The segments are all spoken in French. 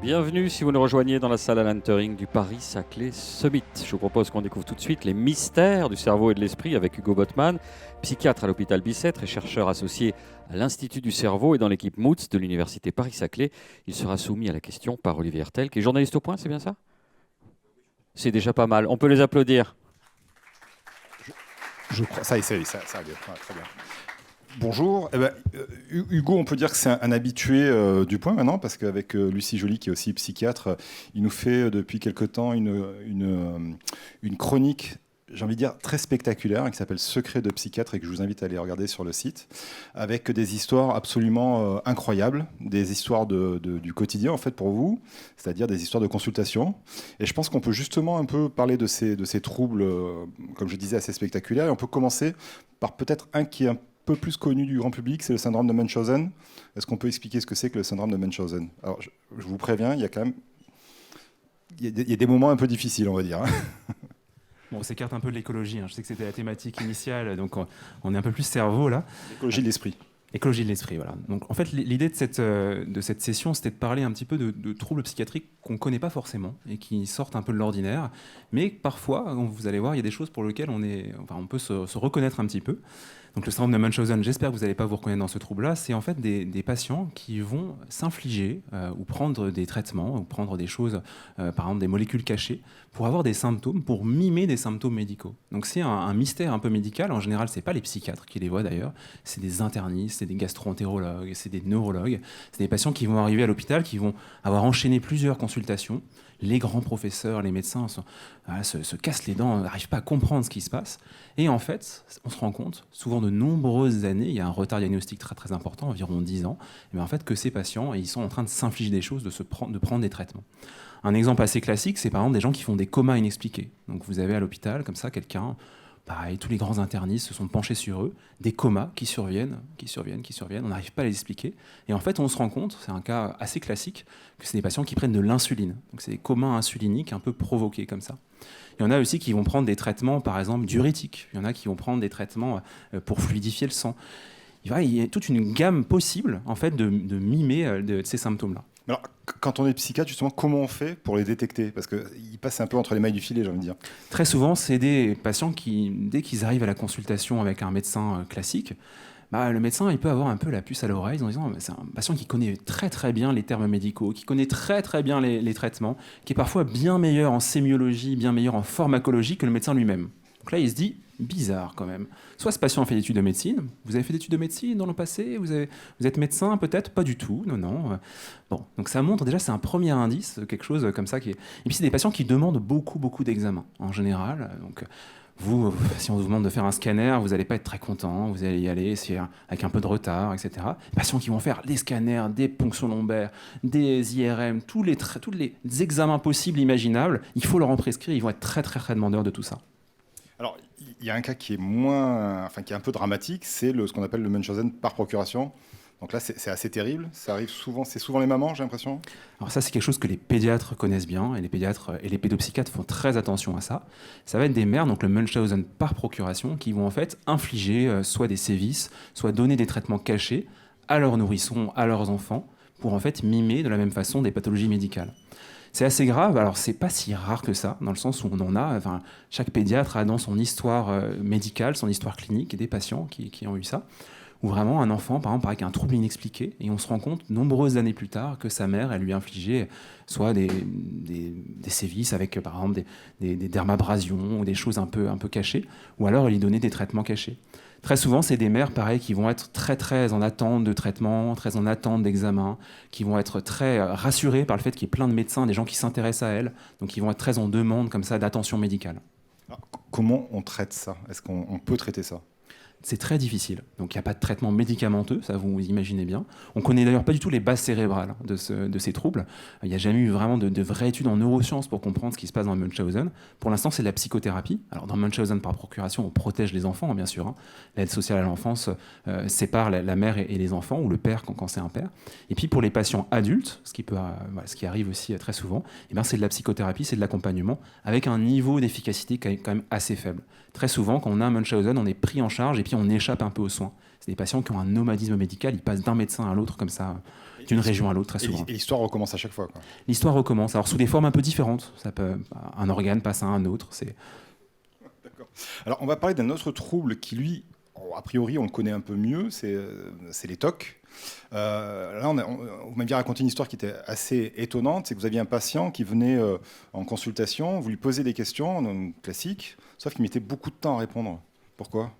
Bienvenue si vous nous rejoignez dans la salle Alan Turing du Paris-Saclay Summit. Je vous propose qu'on découvre tout de suite les mystères du cerveau et de l'esprit avec Hugo Botman, psychiatre à l'hôpital Bicêtre et chercheur associé à l'Institut du cerveau et dans l'équipe MOOTS de l'Université Paris-Saclay. Il sera soumis à la question par Olivier Hertel, qui est journaliste au Point, c'est bien ça? C'est déjà pas mal. On peut les applaudir. Je crois. Ça arrive, ça arrive. Ouais, très bien. Bonjour. Hugo, on peut dire que c'est un habitué du Point maintenant, parce qu'avec Lucie Joly, qui est aussi psychiatre, il nous fait depuis quelque temps une chronique, j'ai envie de dire, très spectaculaire, qui s'appelle Secret de psychiatre et que je vous invite à aller regarder sur le site, avec des histoires absolument incroyables, des histoires du quotidien, en fait, pour vous, c'est-à-dire des histoires de consultation. Et je pense qu'on peut justement un peu parler de ces troubles, comme je disais, assez spectaculaires. Et on peut commencer par peut-être un qui est un peu plus connu du grand public, c'est le syndrome de Munchausen. Est-ce qu'on peut expliquer ce que c'est que le syndrome de Munchausen? Alors, je vous préviens, il y a quand même il y a des moments un peu difficiles, on va dire. Bon, on s'écarte un peu de l'écologie. Je sais que c'était la thématique initiale, donc on est un peu plus cerveau là. L'écologie de l'esprit. Écologie de l'esprit, voilà. Donc en fait, l'idée de cette session, c'était de parler un petit peu de troubles psychiatriques qu'on ne connaît pas forcément et qui sortent un peu de l'ordinaire. Mais parfois, vous allez voir, il y a des choses pour lesquelles on peut se reconnaître un petit peu. Donc le syndrome de Munchausen, j'espère que vous n'allez pas vous reconnaître dans ce trouble-là, c'est en fait des patients qui vont s'infliger ou prendre des traitements ou prendre des choses, par exemple des molécules cachées, pour avoir des symptômes, pour mimer des symptômes médicaux. Donc c'est un mystère un peu médical. En général, ce n'est pas les psychiatres qui les voient d'ailleurs, c'est des internistes, c'est des gastro-entérologues, c'est des neurologues, c'est des patients qui vont arriver à l'hôpital, qui vont avoir enchaîné plusieurs consultations. Les grands professeurs, les médecins se cassent les dents, n'arrivent pas à comprendre ce qui se passe. Et en fait, on se rend compte, souvent de nombreuses années, il y a un retard diagnostique très très important, environ 10 ans, et en fait que ces patients, ils sont en train de s'infliger des choses, de prendre des traitements. Un exemple assez classique, c'est par exemple des gens qui font des comas inexpliqués. Donc vous avez à l'hôpital, comme ça, quelqu'un, pareil, tous les grands internistes se sont penchés sur eux, des comas qui surviennent, on n'arrive pas à les expliquer. Et en fait, on se rend compte, c'est un cas assez classique, que c'est des patients qui prennent de l'insuline. Donc c'est des comas insuliniques un peu provoqués comme ça. Il y en a aussi qui vont prendre des traitements, par exemple, diurétiques. Il y en a qui vont prendre des traitements pour fluidifier le sang. Il y a toute une gamme possible, en fait, de mimer de ces symptômes-là. Alors, quand on est psychiatre, justement, comment on fait pour les détecter? Parce qu'ils passent un peu entre les mailles du filet, j'ai envie de dire. Très souvent, c'est des patients qui, dès qu'ils arrivent à la consultation avec un médecin classique, le médecin il peut avoir un peu la puce à l'oreille en disant c'est un patient qui connaît très très bien les termes médicaux, qui connaît très très bien les traitements, qui est parfois bien meilleur en sémiologie, bien meilleur en pharmacologie que le médecin lui-même. Donc là, il se dit, bizarre quand même. Soit ce patient a fait des études de médecine. Vous avez fait des études de médecine dans le passé? Vous êtes médecin peut-être? Pas du tout, non. Bon, donc ça montre déjà, c'est un premier indice, quelque chose comme ça. Et puis c'est des patients qui demandent beaucoup d'examens en général. Donc vous, si on vous demande de faire un scanner, vous n'allez pas être très content, vous allez y aller avec un peu de retard, etc. Les patients qui vont faire des scanners, des ponctions lombaires, des IRM, tous les examens possibles, imaginables, il faut leur en prescrire, ils vont être très demandeurs de tout ça. Alors, il y a un cas qui est qui est un peu dramatique, c'est ce qu'on appelle le Munchausen par procuration. Donc là, c'est assez terrible. Ça arrive souvent, c'est souvent les mamans, j'ai l'impression. Alors ça, c'est quelque chose que les pédiatres connaissent bien, et les pédiatres et les pédopsychiatres font très attention à ça. Ça va être des mères, donc le Munchausen par procuration, qui vont en fait infliger soit des sévices, soit donner des traitements cachés à leurs nourrissons, à leurs enfants, pour en fait mimer de la même façon des pathologies médicales. C'est assez grave, alors c'est pas si rare que ça, dans le sens où on en a, chaque pédiatre a dans son histoire médicale, son histoire clinique, des patients qui ont eu ça, où vraiment un enfant, par exemple, avec un trouble inexpliqué, et on se rend compte, nombreuses années plus tard, que sa mère, elle lui infligeait soit des sévices avec, par exemple, des dermabrasions, ou des choses un peu cachées, ou alors elle lui donnait des traitements cachés. Très souvent, c'est des mères, pareil, qui vont être très en attente de traitement, très en attente d'examen, qui vont être très rassurées par le fait qu'il y ait plein de médecins, des gens qui s'intéressent à elles, donc ils vont être très en demande comme ça d'attention médicale. Alors, comment on traite ça? Est-ce qu'on peut traiter ça? C'est très difficile. Donc il n'y a pas de traitement médicamenteux, ça vous imaginez bien. On ne connaît d'ailleurs pas du tout les bases cérébrales de ces troubles. Il n'y a jamais eu vraiment de vraies études en neurosciences pour comprendre ce qui se passe dans le Munchausen. Pour l'instant, c'est de la psychothérapie. Alors dans Munchausen par procuration, on protège les enfants, bien sûr. L'aide sociale à l'enfance sépare la mère et les enfants, ou le père quand c'est un père. Et puis pour les patients adultes, ce qui arrive aussi très souvent, c'est de la psychothérapie, c'est de l'accompagnement, avec un niveau d'efficacité qui est quand même assez faible. Très souvent, quand on a un Munchausen, on est pris en charge et puis on échappe un peu aux soins. C'est des patients qui ont un nomadisme médical, ils passent d'un médecin à l'autre comme ça. d'une région à l'autre très souvent. Et l'histoire recommence à chaque fois, quoi. L'histoire recommence, alors sous des formes un peu différentes. Un organe passe à un autre. D'accord. Alors, on va parler d'un autre trouble qui, lui, a priori, on le connaît un peu mieux, c'est les TOC. Là, vous m'aviez raconté une histoire qui était assez étonnante, c'est que vous aviez un patient qui venait en consultation, vous lui posez des questions, classiques, sauf qu'il mettait beaucoup de temps à répondre. Pourquoi ?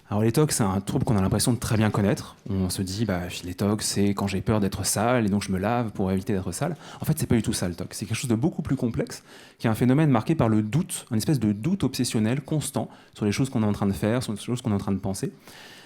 Alors les TOC, c'est un trouble qu'on a l'impression de très bien connaître. On se dit, les TOC, c'est quand j'ai peur d'être sale et donc je me lave pour éviter d'être sale. En fait, c'est pas du tout ça le TOC. C'est quelque chose de beaucoup plus complexe, qui est un phénomène marqué par le doute, une espèce de doute obsessionnel constant sur les choses qu'on est en train de faire, sur les choses qu'on est en train de penser.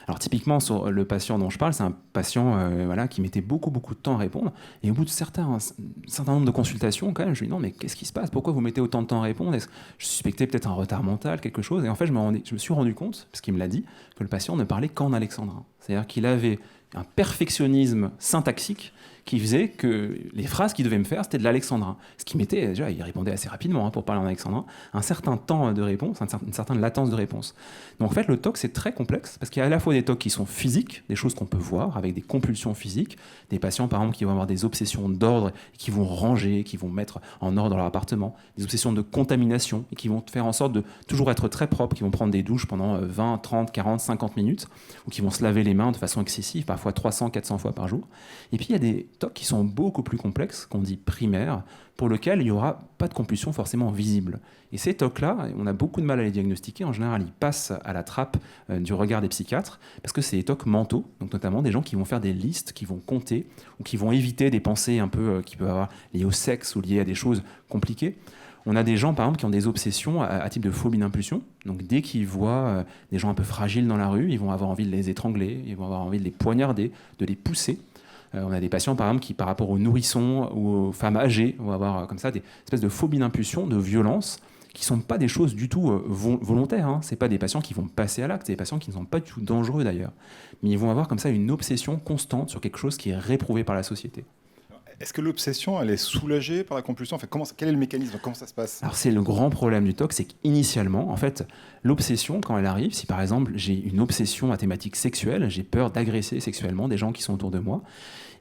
Alors typiquement, sur le patient dont je parle, c'est un patient qui mettait beaucoup de temps à répondre. Et au bout de un certain nombre de consultations, quand même, je lui dis non, mais qu'est-ce qui se passe ? Pourquoi vous mettez autant de temps à répondre ? Je suspectais peut-être un retard mental, quelque chose. Et en fait, je me suis rendu compte, parce qu'il me l'a dit, que le patient ne parlait qu'en alexandrin. C'est-à-dire qu'il avait un perfectionnisme syntaxique qui faisait que les phrases qu'il devait me faire, c'était de l'alexandrin. Ce qui mettait, déjà, il répondait assez rapidement pour parler en alexandrin, un certain temps de réponse, une certaine latence de réponse. Donc en fait, le TOC, c'est très complexe, parce qu'il y a à la fois des TOC qui sont physiques, des choses qu'on peut voir, avec des compulsions physiques, des patients, par exemple, qui vont avoir des obsessions d'ordre, qui vont ranger, qui vont mettre en ordre leur appartement, des obsessions de contamination, et qui vont faire en sorte de toujours être très propres, qui vont prendre des douches pendant 20, 30, 40, 50 minutes, ou qui vont se laver les mains de façon excessive, parfois 300, 400 fois par jour. Et puis il y a des TOC qui sont beaucoup plus complexes, qu'on dit primaires, pour lesquels il n'y aura pas de compulsion forcément visible. Et ces TOC-là, on a beaucoup de mal à les diagnostiquer. En général, ils passent à la trappe du regard des psychiatres, parce que c'est des TOC mentaux, donc notamment des gens qui vont faire des listes, qui vont compter, ou qui vont éviter des pensées un peu qui peuvent avoir liées au sexe ou liées à des choses compliquées. On a des gens, par exemple, qui ont des obsessions à type de phobie d'impulsion. Donc dès qu'ils voient des gens un peu fragiles dans la rue, ils vont avoir envie de les étrangler, ils vont avoir envie de les poignarder, de les pousser. On a des patients, par exemple, qui, par rapport aux nourrissons ou aux femmes âgées, vont avoir comme ça des espèces de phobies d'impulsion, de violence, qui ne sont pas des choses du tout volontaires. Ce n'est pas des patients qui vont passer à l'acte, c'est des patients qui ne sont pas du tout dangereux d'ailleurs. Mais ils vont avoir comme ça une obsession constante sur quelque chose qui est réprouvé par la société. Est-ce que l'obsession, elle est soulagée par la compulsion ? Enfin, quel est le mécanisme ? Comment ça se passe ? Alors c'est le grand problème du TOC, c'est qu'initialement, en fait, l'obsession, quand elle arrive, si par exemple j'ai une obsession à thématique sexuelle, j'ai peur d'agresser sexuellement des gens qui sont autour de moi,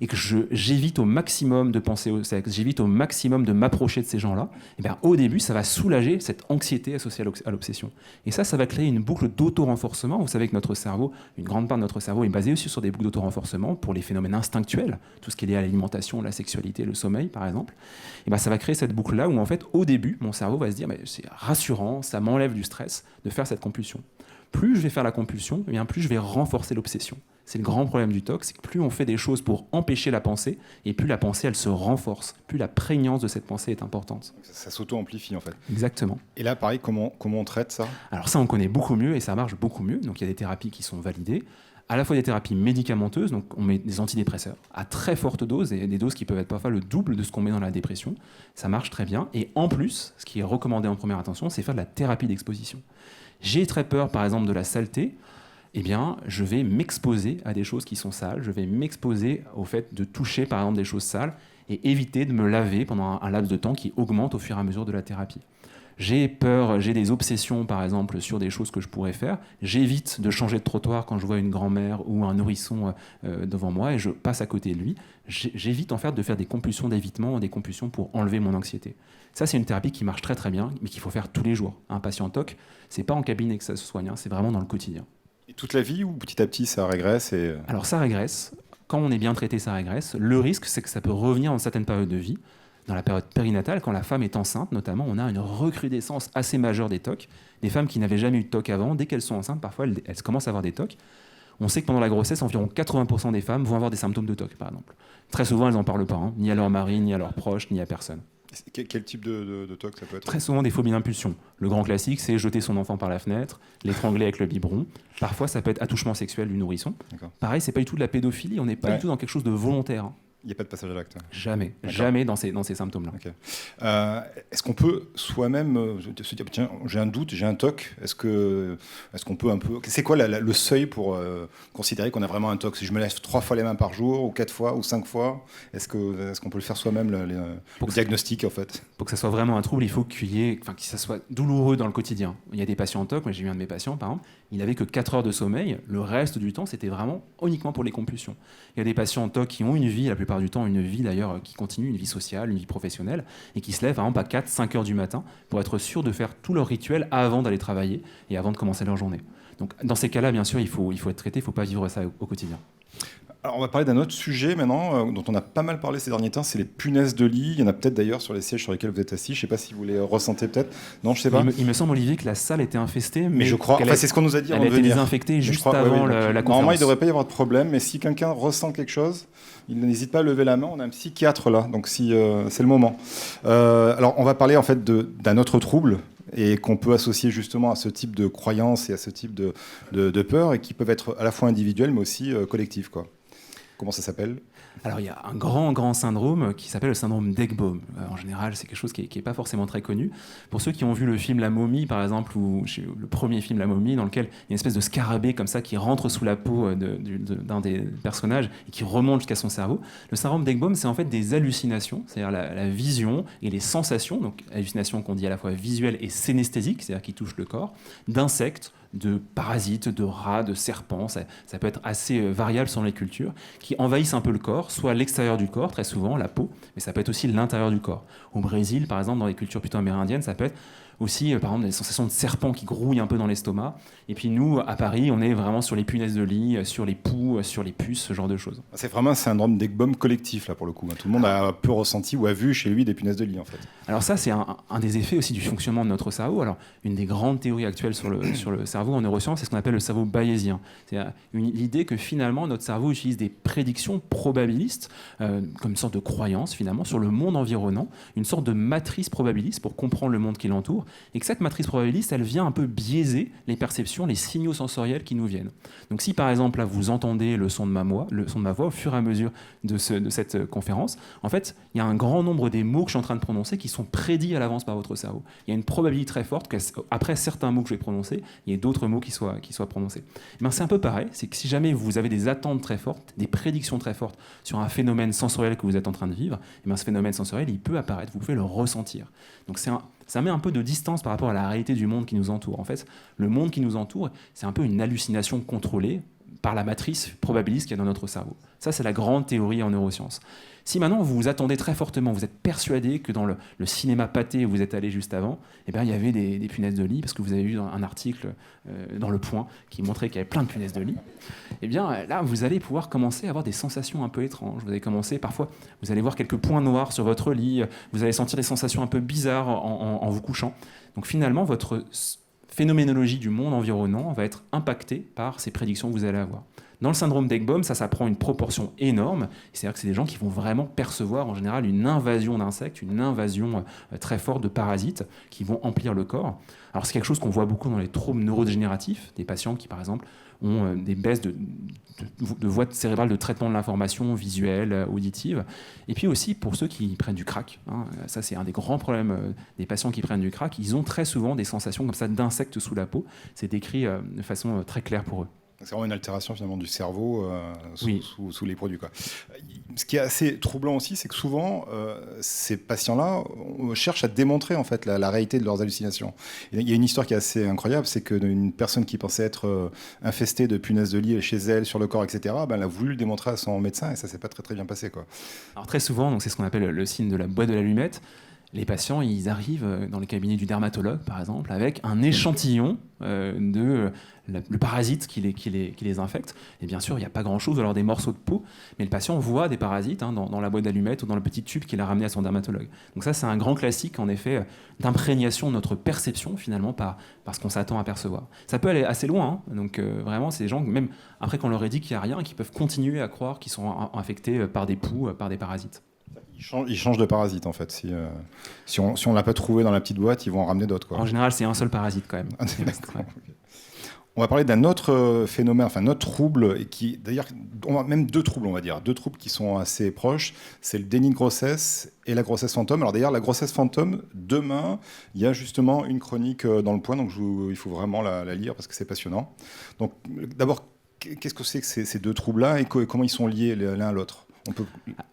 et que j'évite au maximum de penser au sexe, j'évite au maximum de m'approcher de ces gens-là, et bien au début, ça va soulager cette anxiété associée à l'obsession. Et ça va créer une boucle d'auto-renforcement. Vous savez que notre cerveau, une grande part de notre cerveau est basée aussi sur des boucles d'auto-renforcement pour les phénomènes instinctuels, tout ce qui est lié à l'alimentation, la sexualité, le sommeil, par exemple. Et bien ça va créer cette boucle-là où, en fait, au début, mon cerveau va se dire mais c'est rassurant, ça m'enlève du stress de faire cette compulsion. Plus je vais faire la compulsion, eh bien plus je vais renforcer l'obsession. C'est le grand problème du TOC, c'est que plus on fait des choses pour empêcher la pensée, et plus la pensée, elle se renforce, plus la prégnance de cette pensée est importante. Ça s'auto-amplifie, en fait. Exactement. Et là, pareil, comment on traite ça ? Alors ça, on connaît beaucoup mieux, et ça marche beaucoup mieux. Donc il y a des thérapies qui sont validées, à la fois des thérapies médicamenteuses, donc on met des antidépresseurs à très forte dose, et des doses qui peuvent être parfois le double de ce qu'on met dans la dépression. Ça marche très bien. Et en plus, ce qui est recommandé en première intention, c'est faire de la thérapie d'exposition. J'ai très peur, par exemple, de la saleté. Eh bien, je vais m'exposer à des choses qui sont sales, je vais m'exposer au fait de toucher, par exemple, des choses sales et éviter de me laver pendant un laps de temps qui augmente au fur et à mesure de la thérapie. J'ai peur, j'ai des obsessions, par exemple, sur des choses que je pourrais faire. J'évite de changer de trottoir quand je vois une grand-mère ou un nourrisson devant moi et je passe à côté de lui. J'évite, en fait, de faire des compulsions d'évitement, des compulsions pour enlever mon anxiété. Ça, c'est une thérapie qui marche très, très bien, mais qu'il faut faire tous les jours. Un patient TOC, c'est pas en cabinet que ça se soigne, c'est vraiment dans le quotidien. Et toute la vie ou petit à petit ça régresse Alors ça régresse. Quand on est bien traité, ça régresse. Le risque, c'est que ça peut revenir dans certaines périodes de vie. Dans la période périnatale, quand la femme est enceinte, notamment, on a une recrudescence assez majeure des TOC. Des femmes qui n'avaient jamais eu de TOC avant, dès qu'elles sont enceintes, parfois, elles commencent à avoir des TOC. On sait que pendant la grossesse, environ 80% des femmes vont avoir des symptômes de TOC, par exemple. Très souvent, elles n'en parlent pas, ni à leur mari, ni à leurs proches, ni à personne. Quel type de TOC ça peut être ? Très souvent des phobies d'impulsion. Le grand classique, c'est jeter son enfant par la fenêtre, l'étrangler avec le biberon. Parfois, ça peut être attouchement sexuel du nourrisson. D'accord. Pareil, c'est pas du tout de la pédophilie, on n'est pas du tout dans quelque chose de volontaire. Il n'y a pas de passage à l'acte. Jamais, jamais dans ces symptômes-là. Okay. Est-ce qu'on peut soi-même se dire tiens, j'ai un doute, j'ai un TOC, est-ce qu'on peut un peu... C'est quoi le seuil pour considérer qu'on a vraiment un TOC ? Si je me lève 3 fois les mains par jour, ou 4 fois, ou 5 fois, est-ce qu'on peut le faire soi-même, le diagnostic en fait ? Pour que ça soit vraiment un trouble, il faut que ça soit douloureux dans le quotidien. Il y a des patients en TOC, moi j'ai eu un de mes patients par exemple, il n'avait que 4 heures de sommeil, le reste du temps c'était vraiment uniquement pour les compulsions. Il y a des patients en TOC qui ont une vie la plupart plupart du temps une vie d'ailleurs qui continue, une vie sociale, une vie professionnelle, et qui se lèvent par exemple à 4-5 heures du matin pour être sûr de faire tout leur rituel avant d'aller travailler et avant de commencer leur journée. Donc dans ces cas-là, bien sûr, il faut être traité, il ne faut pas vivre ça au quotidien. Alors on va parler d'un autre sujet maintenant, dont on a pas mal parlé ces derniers temps, c'est les punaises de lit. Il y en a peut-être d'ailleurs sur les sièges sur lesquels vous êtes assis. Je ne sais pas si vous les ressentez peut-être. Non, je ne sais pas. Il me semble, Olivier, que la salle était infestée. Mais je crois, c'est ce qu'on nous a dit avant de venir. Elle a été désinfectée juste avant la conférence. Normalement, il ne devrait pas y avoir de problème, mais si quelqu'un ressent quelque chose, il n'hésite pas à lever la main. On a un psychiatre là, donc si, c'est le moment. Alors on va parler en fait d'un autre trouble, et qu'on peut associer justement à ce type de croyances et à ce type de peurs, et qui peuvent être à la fois individuelles, mais aussi collectives, quoi. Comment ça s'appelle ? Alors, il y a un grand syndrome qui s'appelle le syndrome d'Ekbom. En général, c'est quelque chose qui n'est pas forcément très connu. Pour ceux qui ont vu le film La Momie, par exemple, ou le premier film La Momie, dans lequel il y a une espèce de scarabée comme ça qui rentre sous la peau d'un des personnages et qui remonte jusqu'à son cerveau, le syndrome d'Ekbom, c'est en fait des hallucinations, c'est-à-dire la vision et les sensations, donc hallucinations qu'on dit à la fois visuelles et synesthésiques, c'est-à-dire qui touchent le corps, d'insectes, de parasites, de rats, de serpents, ça peut être assez variable selon les cultures, qui envahissent un peu le corps, soit l'extérieur du corps, très souvent, la peau, mais ça peut être aussi l'intérieur du corps. Au Brésil, par exemple, dans les cultures plutôt amérindiennes, ça peut être aussi, par exemple, des sensations de serpents qui grouillent un peu dans l'estomac. Et puis nous, à Paris, on est vraiment sur les punaises de lit, sur les poux, sur les puces, ce genre de choses. C'est vraiment un syndrome d'Ekbom collectif, là, pour le coup. Tout le monde a un peu ressenti ou a vu chez lui des punaises de lit, en fait. Alors ça, c'est un des effets aussi du fonctionnement de notre cerveau. Alors, une des grandes théories actuelles sur le cerveau en neurosciences, c'est ce qu'on appelle le cerveau bayésien. C'est l'idée que finalement, notre cerveau utilise des prédictions probabilistes, comme une sorte de croyance, finalement, sur le monde environnant, une sorte de matrice probabiliste pour comprendre le monde qui l'entoure, et que cette matrice probabiliste, elle vient un peu biaiser les perceptions, les signaux sensoriels qui nous viennent. Donc si par exemple là vous entendez le son de ma voix au fur et à mesure de cette conférence, en fait il y a un grand nombre des mots que je suis en train de prononcer qui sont prédits à l'avance par votre cerveau. Il y a une probabilité très forte qu'après certains mots que je vais prononcer, il y ait d'autres mots qui soient prononcés. Et bien, c'est un peu pareil, c'est que si jamais vous avez des attentes très fortes, des prédictions très fortes sur un phénomène sensoriel que vous êtes en train de vivre, et bien ce phénomène sensoriel il peut apparaître, vous pouvez le ressentir. Donc ça met un peu de distance par rapport à la réalité du monde qui nous entoure. En fait, le monde qui nous entoure, c'est un peu une hallucination contrôlée par la matrice probabiliste qu'il y a dans notre cerveau. Ça, c'est la grande théorie en neurosciences. Si maintenant vous vous attendez très fortement, vous êtes persuadé que dans le cinéma pâté où vous êtes allé juste avant, eh bien, il y avait des punaises de lit, parce que vous avez eu un article dans Le Point qui montrait qu'il y avait plein de punaises de lit, eh bien là, vous allez pouvoir commencer à avoir des sensations un peu étranges. Vous allez commencer, parfois, vous allez voir quelques points noirs sur votre lit, vous allez sentir des sensations un peu bizarres en vous couchant. Donc finalement, votre phénoménologie du monde environnant va être impactée par ces prédictions que vous allez avoir. Dans le syndrome d'Ekbom, ça prend une proportion énorme. C'est-à-dire que c'est des gens qui vont vraiment percevoir en général une invasion d'insectes, une invasion très forte de parasites qui vont emplir le corps. Alors c'est quelque chose qu'on voit beaucoup dans les troubles neurodégénératifs, des patients qui par exemple ont des baisses de voies cérébrales de traitement de l'information visuelle, auditive. Et puis aussi pour ceux qui prennent du crack. Ça c'est un des grands problèmes des patients qui prennent du crack. Ils ont très souvent des sensations comme ça d'insectes sous la peau. C'est décrit de façon très claire pour eux. C'est vraiment une altération finalement du cerveau oui. sous les produits, quoi. Ce qui est assez troublant aussi, c'est que souvent ces patients-là cherchent à démontrer en fait la réalité de leurs hallucinations. Et il y a une histoire qui est assez incroyable, c'est qu'une personne qui pensait être infestée de punaises de lit chez elle, sur le corps, etc., elle a voulu le démontrer à son médecin et ça s'est pas très bien passé, quoi. Alors très souvent, donc c'est ce qu'on appelle le signe de la boîte de l'allumette. Les patients, ils arrivent dans le cabinet du dermatologue, par exemple, avec un échantillon le parasite qui les infecte. Et bien sûr, il n'y a pas grand-chose, alors des morceaux de peau, mais le patient voit des parasites dans la boîte d'allumettes ou dans le petit tube qu'il a ramené à son dermatologue. Donc ça, c'est un grand classique, en effet, d'imprégnation de notre perception, finalement, par ce qu'on s'attend à percevoir. Ça peut aller assez loin. Donc vraiment, c'est des gens, même après qu'on leur ait dit qu'il n'y a rien, qui peuvent continuer à croire qu'ils sont infectés par des poux, par des parasites. Ils changent de parasite en fait. Si on ne l'a pas trouvé dans la petite boîte, ils vont en ramener d'autres, quoi. En général, c'est un seul parasite quand même. Okay. On va parler d'un autre phénomène, enfin un autre trouble, et qui d'ailleurs, même deux troubles, on va dire, deux troubles qui sont assez proches. C'est le déni de grossesse et la grossesse fantôme. Alors d'ailleurs, la grossesse fantôme, demain, il y a justement une chronique dans Le Point, donc il faut vraiment la lire parce que c'est passionnant. Donc d'abord, qu'est-ce que c'est que ces deux troubles-là et comment ils sont liés l'un à l'autre ?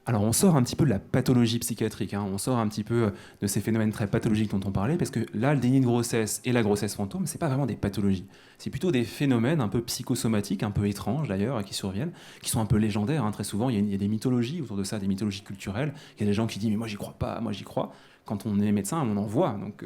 Alors on sort un petit peu de la pathologie psychiatrique, hein. On sort un petit peu de ces phénomènes très pathologiques dont on parlait, parce que là, le déni de grossesse et la grossesse fantôme, c'est pas vraiment des pathologies. C'est plutôt des phénomènes un peu psychosomatiques, un peu étranges d'ailleurs, qui surviennent, qui sont un peu légendaires, hein. Très souvent, il y a des mythologies autour de ça, des mythologies culturelles. Il y a des gens qui disent « mais moi j'y crois pas, moi j'y crois ». Quand on est médecin, on en voit, donc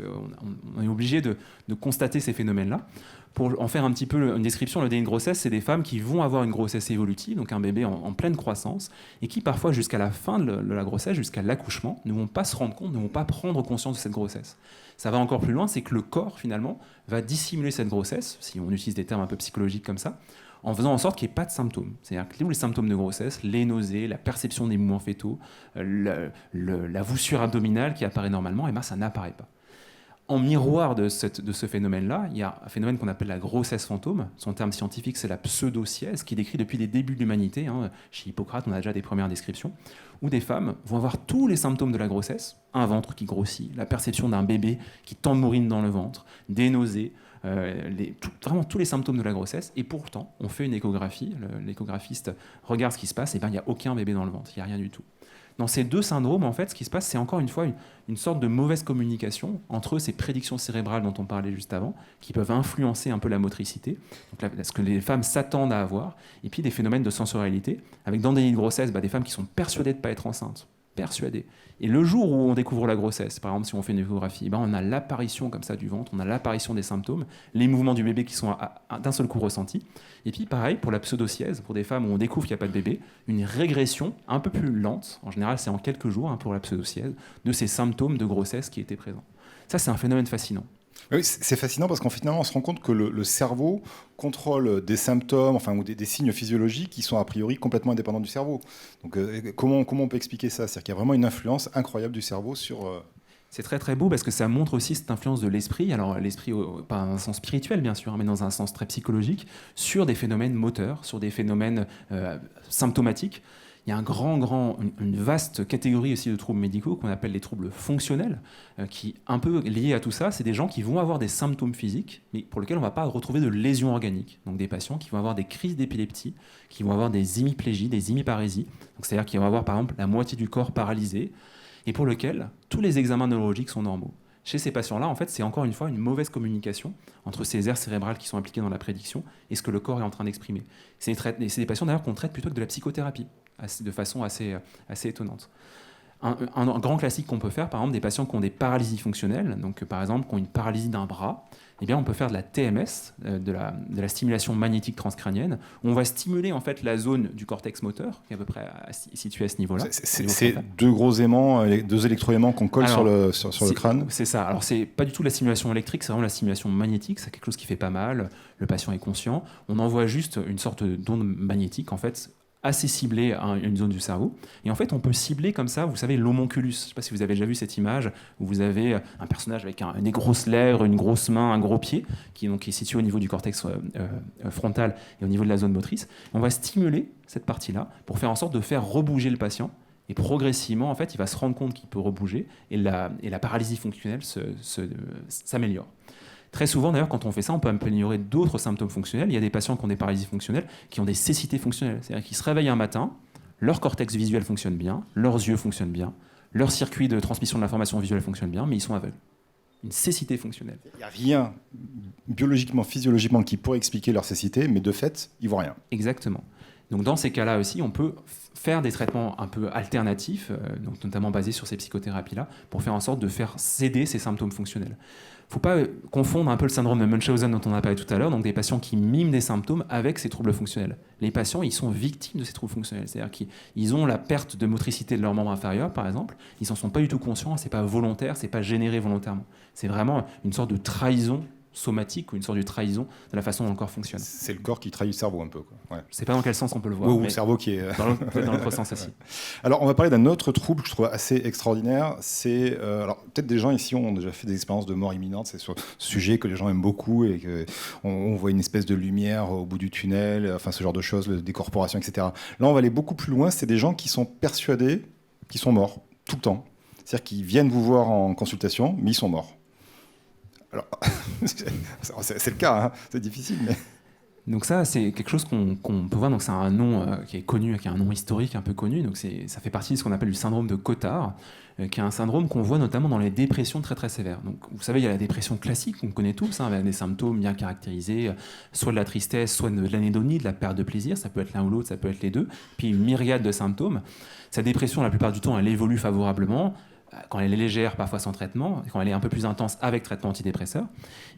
on est obligé de constater ces phénomènes-là. Pour en faire un petit peu une description, le déni de grossesse, c'est des femmes qui vont avoir une grossesse évolutive, donc un bébé en pleine croissance, et qui parfois, jusqu'à la fin de la grossesse, jusqu'à l'accouchement, ne vont pas se rendre compte, ne vont pas prendre conscience de cette grossesse. Ça va encore plus loin, c'est que le corps, finalement, va dissimuler cette grossesse, si on utilise des termes un peu psychologiques comme ça, en faisant en sorte qu'il n'y ait pas de symptômes. C'est-à-dire que tous les symptômes de grossesse, les nausées, la perception des mouvements fétaux, la voussure abdominale qui apparaît normalement, et ben ça n'apparaît pas. En miroir de ce phénomène-là, il y a un phénomène qu'on appelle la grossesse fantôme. Son terme scientifique, c'est la pseudocièse, qui est décrit depuis les débuts de l'humanité. Hein. Chez Hippocrate, on a déjà des premières descriptions, où des femmes vont avoir tous les symptômes de la grossesse, un ventre qui grossit, la perception d'un bébé qui tambourine dans le ventre, des nausées, vraiment tous les symptômes de la grossesse, et pourtant, on fait une échographie, l'échographiste regarde ce qui se passe, et bien il n'y a aucun bébé dans le ventre, il n'y a rien du tout. Dans ces deux syndromes, en fait, ce qui se passe, c'est encore une fois une sorte de mauvaise communication entre ces prédictions cérébrales dont on parlait juste avant, qui peuvent influencer un peu la motricité, donc ce que les femmes s'attendent à avoir, et puis des phénomènes de sensorialité, avec dans le déni de grossesse, des femmes qui sont persuadées de ne pas être enceintes, persuadées. Et le jour où on découvre la grossesse, par exemple si on fait une échographie, on a l'apparition comme ça du ventre, on a l'apparition des symptômes, les mouvements du bébé qui sont d'un seul coup ressentis. Et puis pareil pour la pseudocièse, pour des femmes où on découvre qu'il n'y a pas de bébé, une régression un peu plus lente, en général c'est en quelques jours pour la pseudocièse, de ces symptômes de grossesse qui étaient présents. Ça c'est un phénomène fascinant. Oui, c'est fascinant parce qu'en finalement, on se rend compte que le cerveau contrôle des symptômes, ou des signes physiologiques qui sont a priori complètement indépendants du cerveau. Donc, comment on peut expliquer ça ? C'est-à-dire qu'il y a vraiment une influence incroyable du cerveau sur... C'est très très beau parce que ça montre aussi cette influence de l'esprit, alors l'esprit pas dans un sens spirituel bien sûr, mais dans un sens très psychologique, sur des phénomènes moteurs, sur des phénomènes symptomatiques. Il y a une vaste catégorie aussi de troubles médicaux qu'on appelle les troubles fonctionnels, qui, un peu liés à tout ça, c'est des gens qui vont avoir des symptômes physiques, mais pour lesquels on ne va pas retrouver de lésions organiques. Donc des patients qui vont avoir des crises d'épilepsie, qui vont avoir des hémiplégies, des hémiparésies, donc c'est-à-dire qu'ils vont avoir par exemple la moitié du corps paralysé, et pour lequel tous les examens neurologiques sont normaux. Chez ces patients-là, en fait, c'est encore une fois une mauvaise communication entre ces aires cérébrales qui sont impliquées dans la prédiction et ce que le corps est en train d'exprimer. C'est des patients d'ailleurs qu'on traite plutôt que de la psychothérapie, de façon assez étonnante. Un grand classique qu'on peut faire, par exemple, des patients qui ont des paralysies fonctionnelles, donc par exemple qui ont une paralysie d'un bras, eh bien, on peut faire de la TMS, de la stimulation magnétique transcrânienne, où on va stimuler en fait la zone du cortex moteur, qui est à peu près située à ce niveau-là. C'est deux gros aimants, deux électroaimants qu'on colle sur le crâne. C'est ça. Alors, c'est pas du tout la stimulation électrique, c'est vraiment la stimulation magnétique. C'est quelque chose qui fait pas mal. Le patient est conscient. On envoie juste une sorte d'onde magnétique, en fait, assez ciblée à une zone du cerveau. Et en fait, on peut cibler comme ça, vous savez, l'homonculus. Je ne sais pas si vous avez déjà vu cette image où vous avez un personnage avec des grosses lèvres, une grosse main, un gros pied, qui est situé au niveau du cortex frontal et au niveau de la zone motrice. On va stimuler cette partie-là pour faire en sorte de faire rebouger le patient. Et progressivement, en fait, il va se rendre compte qu'il peut rebouger et la paralysie fonctionnelle s'améliore. Très souvent, d'ailleurs, quand on fait ça, on peut améliorer d'autres symptômes fonctionnels. Il y a des patients qui ont des paralysies fonctionnelles, qui ont des cécités fonctionnelles. C'est-à-dire qu'ils se réveillent un matin, leur cortex visuel fonctionne bien, leurs yeux fonctionnent bien, leur circuit de transmission de l'information visuelle fonctionne bien, mais ils sont aveugles. Une cécité fonctionnelle. Il n'y a rien biologiquement, physiologiquement qui pourrait expliquer leur cécité, mais de fait, ils ne voient rien. Exactement. Donc dans ces cas-là aussi, on peut faire des traitements un peu alternatifs, donc notamment basés sur ces psychothérapies-là, pour faire en sorte de faire céder ces symptômes fonctionnels. Il ne faut pas confondre un peu le syndrome de Munchausen dont on a parlé tout à l'heure, donc des patients qui miment des symptômes avec ces troubles fonctionnels. Les patients, ils sont victimes de ces troubles fonctionnels, c'est-à-dire qu'ils ont la perte de motricité de leur membre inférieur, par exemple, ils n'en sont pas du tout conscients, c'est pas volontaire, c'est pas généré volontairement. C'est vraiment une sorte de trahison somatique ou une sorte de trahison de la façon dont le corps fonctionne. C'est le corps qui trahit le cerveau un peu, quoi. Ouais. Je ne sais pas dans quel sens on peut le voir. Ou le cerveau qui est... dans l'autre sens aussi. Alors, on va parler d'un autre trouble que je trouve assez extraordinaire. C'est, alors, peut-être des gens ici ont déjà fait des expériences de mort imminente. C'est sur ce sujet que les gens aiment beaucoup et qu'on voit une espèce de lumière au bout du tunnel, enfin ce genre de choses, des corporations, etc. Là, on va aller beaucoup plus loin. C'est des gens qui sont persuadés qu'ils sont morts tout le temps. C'est-à-dire qu'ils viennent vous voir en consultation, mais ils sont morts. Alors, c'est le cas, hein. C'est difficile, mais... Donc ça, c'est quelque chose qu'on peut voir. Donc c'est un nom qui est connu, qui est un nom historique un peu connu. Donc ça fait partie de ce qu'on appelle du syndrome de Cotard, qui est un syndrome qu'on voit notamment dans les dépressions très très sévères. Donc vous savez, il y a la dépression classique qu'on connaît tous, avec des symptômes bien caractérisés, soit de la tristesse, soit de l'anédonie, de la perte de plaisir. Ça peut être l'un ou l'autre, ça peut être les deux. Puis une myriade de symptômes. Cette dépression, la plupart du temps, elle évolue favorablement. Quand elle est légère, parfois sans traitement, et quand elle est un peu plus intense avec traitement antidépresseur.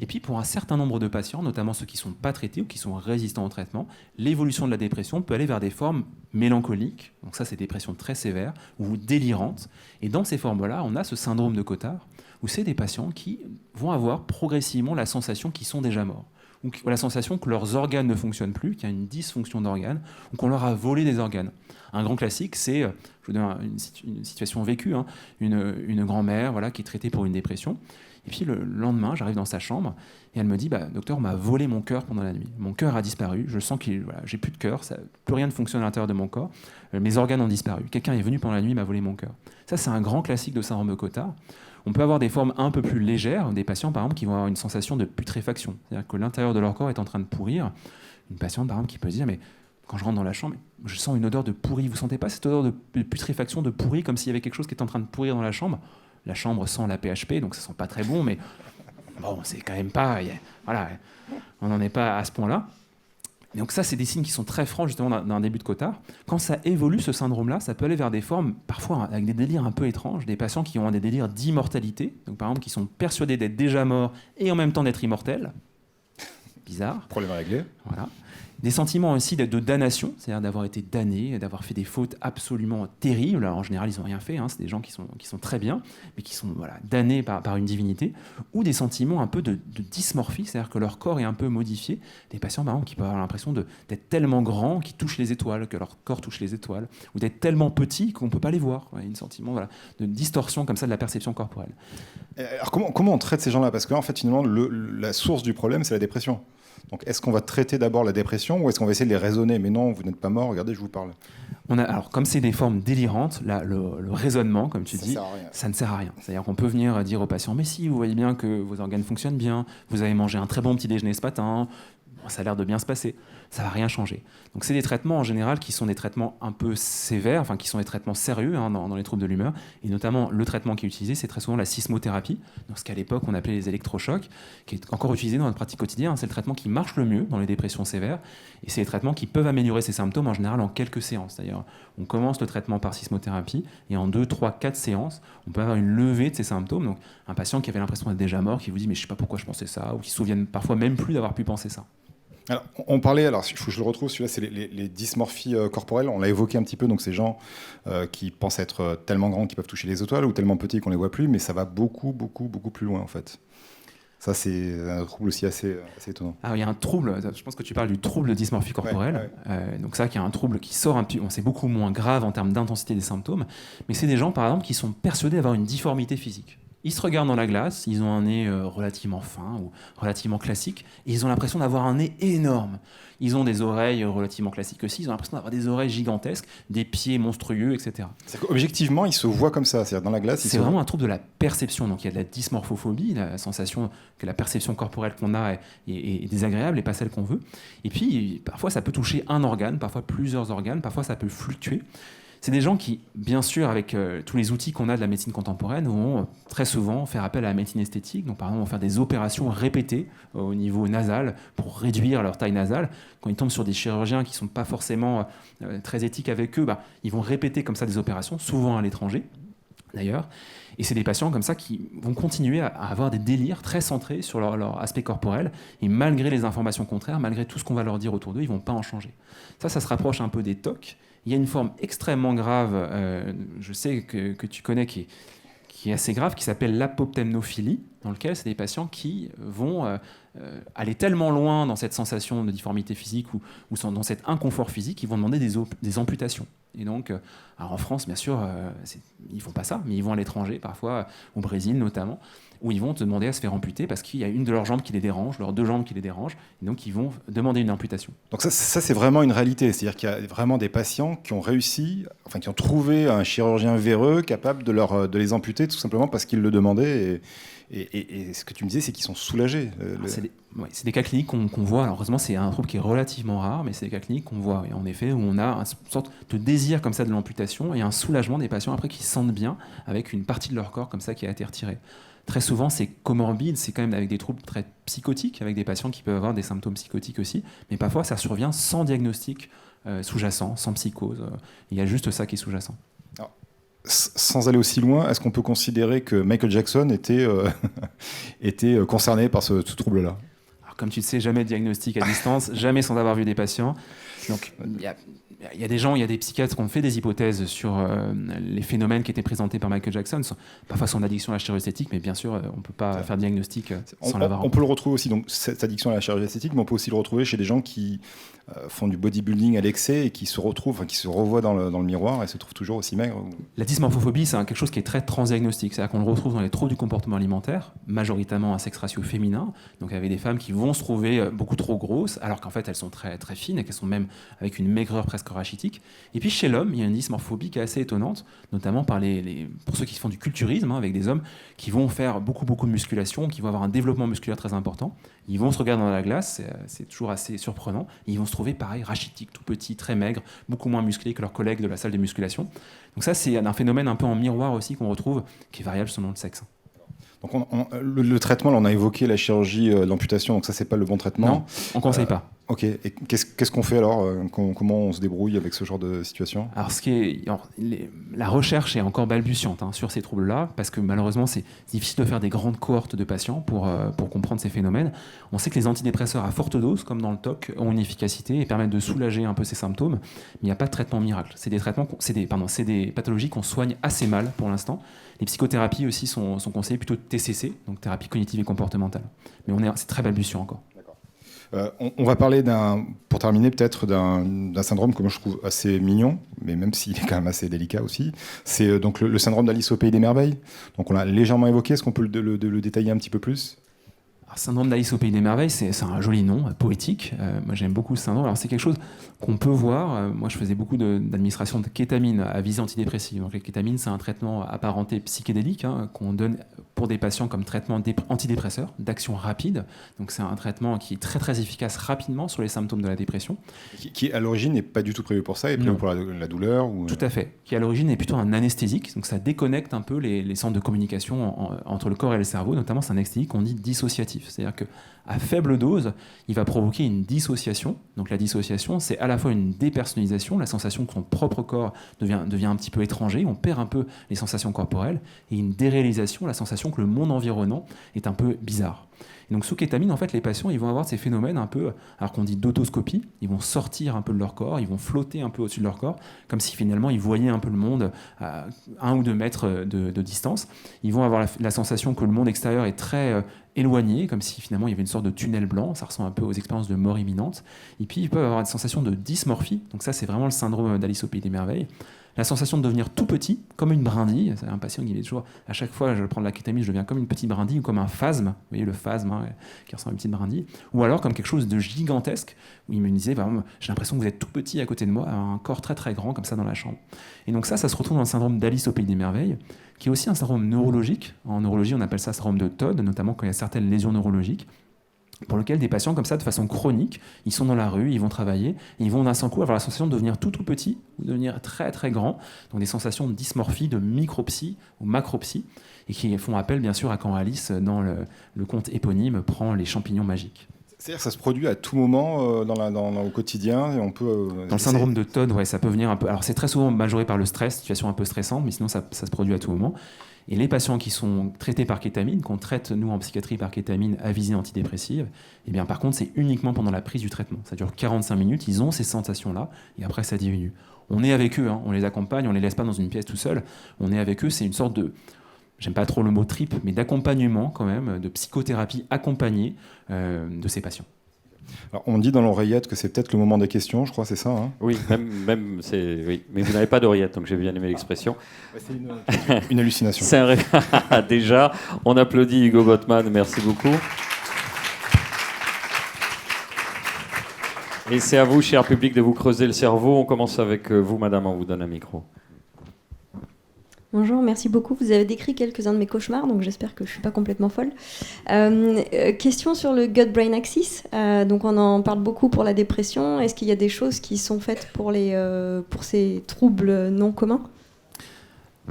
Et puis pour un certain nombre de patients, notamment ceux qui ne sont pas traités ou qui sont résistants au traitement, l'évolution de la dépression peut aller vers des formes mélancoliques, donc ça c'est des dépressions très sévères, ou délirantes. Et dans ces formes-là, on a ce syndrome de Cotard, où c'est des patients qui vont avoir progressivement la sensation qu'ils sont déjà morts, ou la sensation que leurs organes ne fonctionnent plus, qu'il y a une dysfonction d'organes, ou qu'on leur a volé des organes. Un grand classique, c'est, je vous donne une situation vécue, une grand-mère qui est traitée pour une dépression. Et puis le lendemain, j'arrive dans sa chambre et elle me dit docteur, on m'a volé mon cœur pendant la nuit. Mon cœur a disparu, je sens que j'ai plus de cœur, plus rien ne fonctionne à l'intérieur de mon corps, mes organes ont disparu. Quelqu'un est venu pendant la nuit, m'a volé mon cœur. Ça, c'est un grand classique de syndrome de Cotard. On peut avoir des formes un peu plus légères, des patients par exemple qui vont avoir une sensation de putréfaction, c'est-à-dire que l'intérieur de leur corps est en train de pourrir. Une patiente par exemple qui peut se dire mais quand je rentre dans la chambre, je sens une odeur de pourri. Vous ne sentez pas cette odeur de putréfaction, de pourri, comme s'il y avait quelque chose qui est en train de pourrir dans la chambre? La chambre sent la PHP, donc ça sent pas très bon, mais bon, c'est quand même pas... Voilà, on n'en est pas à ce point-là. Donc ça, c'est des signes qui sont très francs justement d'un début de Cotard. Quand ça évolue, ce syndrome-là, ça peut aller vers des formes, parfois avec des délires un peu étranges, des patients qui ont des délires d'immortalité, donc par exemple qui sont persuadés d'être déjà morts et en même temps d'être immortels. Bizarre. Problème réglé. Voilà. Des sentiments aussi de damnation, c'est-à-dire d'avoir été damnés, d'avoir fait des fautes absolument terribles. Alors, en général, ils n'ont rien fait, c'est des gens qui sont très bien, mais qui sont damnés par une divinité. Ou des sentiments un peu de dysmorphie, c'est-à-dire que leur corps est un peu modifié. Des patients, par exemple, qui peuvent avoir l'impression d'être tellement grands qu'ils touchent les étoiles, que leur corps touche les étoiles, ou d'être tellement petits qu'on ne peut pas les voir. Un sentiment de distorsion comme ça de la perception corporelle. Alors, comment on traite ces gens-là? Parce qu'en fait, finalement, la source du problème, c'est la dépression. Donc, est-ce qu'on va traiter d'abord la dépression ou est-ce qu'on va essayer de les raisonner? Mais non, vous n'êtes pas mort, regardez, je vous parle. Alors, comme c'est des formes délirantes, le raisonnement, comme tu dis, ça ne sert à rien. C'est-à-dire qu'on peut venir dire aux patients, mais si, vous voyez bien que vos organes fonctionnent bien, vous avez mangé un très bon petit déjeuner ce matin, ça a l'air de bien se passer. Ça ne va rien changer. Donc c'est des traitements en général qui sont des traitements un peu sévères, qui sont des traitements sérieux dans les troubles de l'humeur. Et notamment, le traitement qui est utilisé, c'est très souvent la sismothérapie, donc ce qu'à l'époque on appelait les électrochocs, qui est encore utilisé dans notre pratique quotidienne. C'est le traitement qui marche le mieux dans les dépressions sévères. Et c'est des traitements qui peuvent améliorer ces symptômes en général en quelques séances. D'ailleurs, on commence le traitement par sismothérapie et en 2, 3, 4 séances, on peut avoir une levée de ces symptômes. Donc un patient qui avait l'impression d'être déjà mort, qui vous dit mais je ne sais pas pourquoi je pensais ça, ou qui se souviennent parfois même plus d'avoir pu penser ça. Alors, on parlait, il faut que je le retrouve, celui-là, c'est les dysmorphies corporelles. On l'a évoqué un petit peu, donc ces gens qui pensent être tellement grands qu'ils peuvent toucher les étoiles ou tellement petits qu'on ne les voit plus, mais ça va beaucoup, beaucoup, beaucoup plus loin en fait. Ça, c'est un trouble aussi assez étonnant. Alors, il y a un trouble, je pense que tu parles du trouble de dysmorphie corporelle. Ouais. Donc ça, qui est un trouble qui sort un petit, c'est beaucoup moins grave en termes d'intensité des symptômes, mais c'est des gens, par exemple, qui sont persuadés d'avoir une difformité physique. Ils se regardent dans la glace, ils ont un nez relativement fin ou relativement classique, et ils ont l'impression d'avoir un nez énorme. Ils ont des oreilles relativement classiques aussi, ils ont l'impression d'avoir des oreilles gigantesques, des pieds monstrueux, etc. Objectivement, ils se voient comme ça, c'est-à-dire dans la glace. C'est vraiment un trouble de la perception, donc il y a de la dysmorphophobie, la sensation que la perception corporelle qu'on a est désagréable et pas celle qu'on veut. Et puis, parfois, ça peut toucher un organe, parfois plusieurs organes, parfois ça peut fluctuer. C'est des gens qui, bien sûr, avec tous les outils qu'on a de la médecine contemporaine, vont très souvent faire appel à la médecine esthétique. Donc, par exemple, vont faire des opérations répétées au niveau nasal pour réduire leur taille nasale. Quand ils tombent sur des chirurgiens qui ne sont pas forcément très éthiques avec eux, ils vont répéter comme ça des opérations, souvent à l'étranger, d'ailleurs. Et c'est des patients comme ça qui vont continuer à avoir des délires très centrés sur leur aspect corporel. Et malgré les informations contraires, malgré tout ce qu'on va leur dire autour d'eux, ils ne vont pas en changer. Ça se rapproche un peu des TOC. Il y a une forme extrêmement grave, je sais que tu connais, qui est assez grave, qui s'appelle l'apoptemnophilie, dans lequel c'est des patients qui vont aller tellement loin dans cette sensation de difformité physique ou dans cet inconfort physique qu'ils vont demander des amputations. Et donc, alors en France, bien sûr, ils ne font pas ça, mais ils vont à l'étranger, parfois au Brésil notamment, où ils vont te demander à se faire amputer parce qu'il y a une de leurs jambes qui les dérange, leurs deux jambes qui les dérangent, et donc ils vont demander une amputation. Donc ça c'est vraiment une réalité, c'est-à-dire qu'il y a vraiment des patients qui ont réussi, qui ont trouvé un chirurgien véreux capable de les amputer tout simplement parce qu'ils le demandaient Et ce que tu me disais, c'est qu'ils sont soulagés. C'est des cas cliniques qu'on voit. Alors, heureusement, c'est un trouble qui est relativement rare, mais c'est des cas cliniques qu'on voit. Et en effet, où on a une sorte de désir comme ça de l'amputation et un soulagement des patients après qui se sentent bien avec une partie de leur corps comme ça qui a été retirée. Très souvent, c'est comorbide, c'est quand même avec des troubles très psychotiques, avec des patients qui peuvent avoir des symptômes psychotiques aussi, mais parfois ça survient sans diagnostic sous-jacent, sans psychose. Il y a juste ça qui est sous-jacent. Alors, sans aller aussi loin, est-ce qu'on peut considérer que Michael Jackson était concerné par ce trouble-là ? Alors, comme tu le sais, jamais de diagnostic à distance, jamais sans avoir vu des patients. Donc, il y a des gens, il y a des psychiatres qui ont fait des hypothèses sur les phénomènes qui étaient présentés par Michael Jackson, parfois son addiction à la chirurgie esthétique, mais bien sûr, on ne peut pas faire de diagnostic sans l'avoir. On peut le retrouver aussi, donc, cette addiction à la chirurgie esthétique, mais on peut aussi le retrouver chez des gens qui font du bodybuilding à l'excès et qui se revoient dans le miroir et se trouvent toujours aussi maigres. La dysmorphophobie, c'est quelque chose qui est très transdiagnostique, c'est-à-dire qu'on le retrouve dans les troubles du comportement alimentaire, majoritairement à sexe ratio féminin, donc avec des femmes qui vont se trouver beaucoup trop grosses, alors qu'en fait elles sont très, très fines et qu'elles sont même avec une maigreur presque rachitique. Et puis chez l'homme, il y a une dysmorphobie qui est assez étonnante, notamment pour ceux qui font du culturisme, avec des hommes qui vont faire beaucoup de musculation, qui vont avoir un développement musculaire très important. Ils vont se regarder dans la glace, c'est toujours assez surprenant, et ils vont se trouver pareil, rachitiques, tout petits, très maigres, beaucoup moins musclés que leurs collègues de la salle de musculation. Donc ça, c'est un phénomène un peu en miroir aussi qu'on retrouve, qui est variable selon le sexe. Donc le traitement, là, on a évoqué la chirurgie, l'amputation, donc ça, c'est pas le bon traitement. Non, on ne conseille pas. Ok, et qu'est-ce qu'on fait alors comment on se débrouille avec ce genre de situation ? Alors, la recherche est encore balbutiante sur ces troubles-là, parce que malheureusement, c'est difficile de faire des grandes cohortes de patients pour comprendre ces phénomènes. On sait que les antidépresseurs à forte dose, comme dans le TOC, ont une efficacité et permettent de soulager un peu ces symptômes, mais il n'y a pas de traitement miracle. C'est des pathologies qu'on soigne assez mal pour l'instant. Les psychothérapies aussi sont conseillées plutôt de TCC, donc thérapie cognitive et comportementale. Mais c'est très balbutiant encore. On va parler pour terminer peut-être d'un syndrome que moi je trouve assez mignon, mais même s'il est quand même assez délicat aussi. C'est donc le syndrome d'Alice au Pays des Merveilles. Donc on l'a légèrement évoqué, est-ce qu'on peut le détailler un petit peu plus ? Alors, syndrome d'Alice au Pays des Merveilles, c'est un joli nom, poétique. Moi j'aime beaucoup ce syndrome. Alors c'est quelque chose qu'on peut voir. Moi je faisais beaucoup d'administration de kétamine à visée antidépressive. Donc la kétamine, c'est un traitement apparenté psychédélique qu'on donne pour des patients comme traitement antidépresseur, d'action rapide. Donc c'est un traitement qui est très très efficace rapidement sur les symptômes de la dépression. Qui à l'origine n'est pas du tout prévu pour ça, et prévu pour la douleur Tout à fait. Qui à l'origine est plutôt un anesthésique. Donc ça déconnecte un peu les centres de communication entre le corps et le cerveau. Notamment c'est un anesthésique qu'on dit dissociatif. C'est-à-dire qu'à faible dose, il va provoquer une dissociation. Donc la dissociation, c'est à la fois une dépersonnalisation, la sensation que son propre corps devient un petit peu étranger, on perd un peu les sensations corporelles, et une déréalisation, la sensation que le monde environnant est un peu bizarre. Et donc sous kétamine, en fait, les patients ils vont avoir ces phénomènes un peu, alors qu'on dit d'autoscopie, ils vont sortir un peu de leur corps, ils vont flotter un peu au-dessus de leur corps, comme si finalement ils voyaient un peu le monde à 1 ou 2 mètres de distance. Ils vont avoir la sensation que le monde extérieur est très éloigné, comme si finalement il y avait une sorte de tunnel blanc, ça ressemble un peu aux expériences de mort imminente. Et puis ils peuvent avoir une sensation de dysmorphie, donc ça c'est vraiment le syndrome d'Alice au Pays des Merveilles. La sensation de devenir tout petit, comme une brindille. C'est un patient qui est toujours, à chaque fois je prends de la kétamine, je deviens comme une petite brindille ou comme un phasme, vous voyez le phasme qui ressemble à une petite brindille, ou alors comme quelque chose de gigantesque, où il me disait, j'ai l'impression que vous êtes tout petit à côté de moi, un corps très très grand comme ça dans la chambre. Et donc ça se retrouve dans le syndrome d'Alice au Pays des Merveilles, qui est aussi un syndrome neurologique. En neurologie, on appelle ça syndrome de Todd, notamment quand il y a certaines lésions neurologiques, pour lequel des patients comme ça, de façon chronique, ils sont dans la rue, ils vont travailler, et ils vont d'un seul coup avoir la sensation de devenir tout petit, ou de devenir très très grand, donc des sensations de dysmorphie, de micropsie ou macropsie, et qui font appel bien sûr à quand Alice, dans le conte éponyme, prend les champignons magiques. C'est-à-dire que ça se produit à tout moment au quotidien, et on peut... Dans le syndrome de Todd, ouais, ça peut venir un peu... Alors c'est très souvent majoré par le stress, situation un peu stressante, mais sinon ça se produit à tout moment. Et les patients qui sont traités par kétamine, qu'on traite nous en psychiatrie par kétamine à visée antidépressive, eh bien par contre c'est uniquement pendant la prise du traitement. Ça dure 45 minutes, ils ont ces sensations-là, et après ça diminue. On est avec eux, on les accompagne, on les laisse pas dans une pièce tout seul, on est avec eux, c'est une sorte de... J'aime pas trop le mot trip, mais d'accompagnement quand même, de psychothérapie accompagnée de ces patients. Alors, on dit dans l'oreillette que c'est peut-être le moment des questions, je crois, c'est ça Oui, même c'est, oui. Mais vous n'avez pas d'oreillette, donc j'ai bien aimé l'expression. C'est une hallucination. Déjà, on applaudit Hugo Botman, merci beaucoup. Et c'est à vous, cher public, de vous creuser le cerveau. On commence avec vous, madame, on vous donne un micro. Bonjour, merci beaucoup. Vous avez décrit quelques-uns de mes cauchemars, donc j'espère que je ne suis pas complètement folle. Question sur le gut-brain axis. Donc on en parle beaucoup pour la dépression. Est-ce qu'il y a des choses qui sont faites pour ces troubles non communs ?